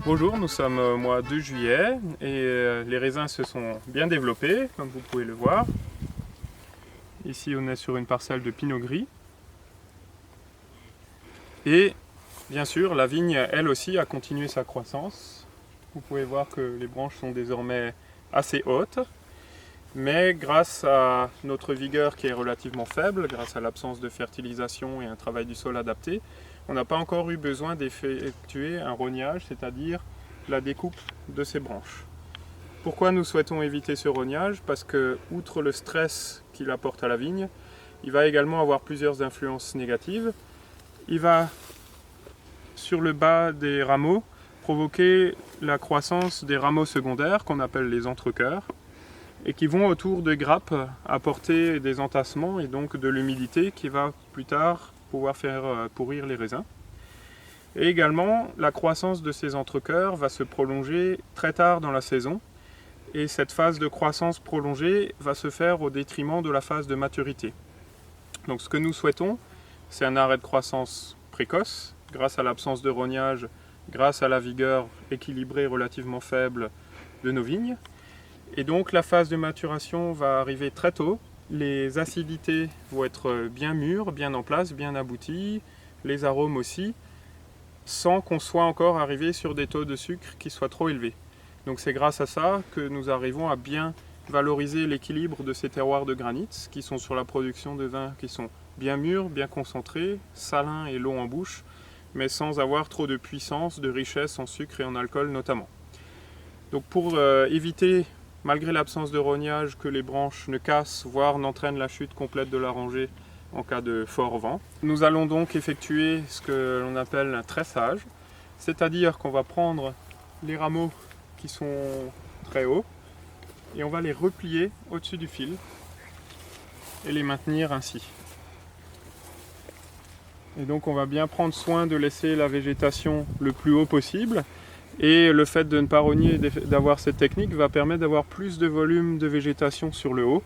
Bonjour, nous sommes au mois de juillet et les raisins se sont bien développés, comme vous pouvez le voir. Ici, on est sur une parcelle de pinot gris. Et bien sûr, la vigne, elle aussi, a continué sa croissance. Vous pouvez voir que les branches sont désormais assez hautes. Mais grâce à notre vigueur qui est relativement faible, grâce à l'absence de fertilisation et un travail du sol adapté, on n'a pas encore eu besoin d'effectuer un rognage, c'est-à-dire la découpe de ces branches. Pourquoi nous souhaitons éviter ce rognage? Parce que, outre le stress qu'il apporte à la vigne, il va également avoir plusieurs influences négatives. Il va, sur le bas des rameaux, provoquer la croissance des rameaux secondaires, qu'on appelle les entrecœurs, et qui vont autour des grappes apporter des entassements et donc de l'humidité qui va plus tard pouvoir faire pourrir les raisins. Et également, la croissance de ces entrecœurs va se prolonger très tard dans la saison, et cette phase de croissance prolongée va se faire au détriment de la phase de maturité. Donc ce que nous souhaitons, c'est un arrêt de croissance précoce, grâce à l'absence de rognage, grâce à la vigueur équilibrée relativement faible de nos vignes. Et donc la phase de maturation va arriver très tôt, les acidités vont être bien mûres, bien en place, bien abouties, les arômes aussi, sans qu'on soit encore arrivé sur des taux de sucre qui soient trop élevés. Donc c'est grâce à ça que nous arrivons à bien valoriser l'équilibre de ces terroirs de granit, qui sont sur la production de vins qui sont bien mûrs, bien concentrés, salins et longs en bouche, mais sans avoir trop de puissance, de richesse en sucre et en alcool notamment. Donc pour éviter, malgré l'absence de rognage, que les branches ne cassent, voire n'entraînent la chute complète de la rangée en cas de fort vent, nous allons donc effectuer ce que l'on appelle un tressage, c'est-à-dire qu'on va prendre les rameaux qui sont très hauts et on va les replier au-dessus du fil et les maintenir ainsi. Et donc on va bien prendre soin de laisser la végétation le plus haut possible. Et le fait de ne pas rogner, d'avoir cette technique, va permettre d'avoir plus de volume de végétation sur le haut.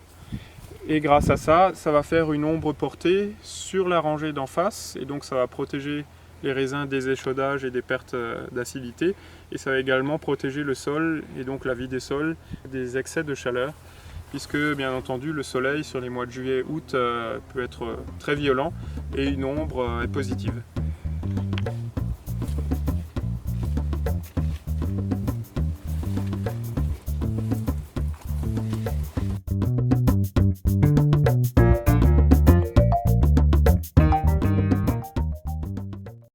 Et grâce à ça, ça va faire une ombre portée sur la rangée d'en face. Et donc ça va protéger les raisins des échaudages et des pertes d'acidité. Et ça va également protéger le sol, et donc la vie des sols, des excès de chaleur. Puisque bien entendu le soleil sur les mois de juillet-août peut être très violent et une ombre est positive.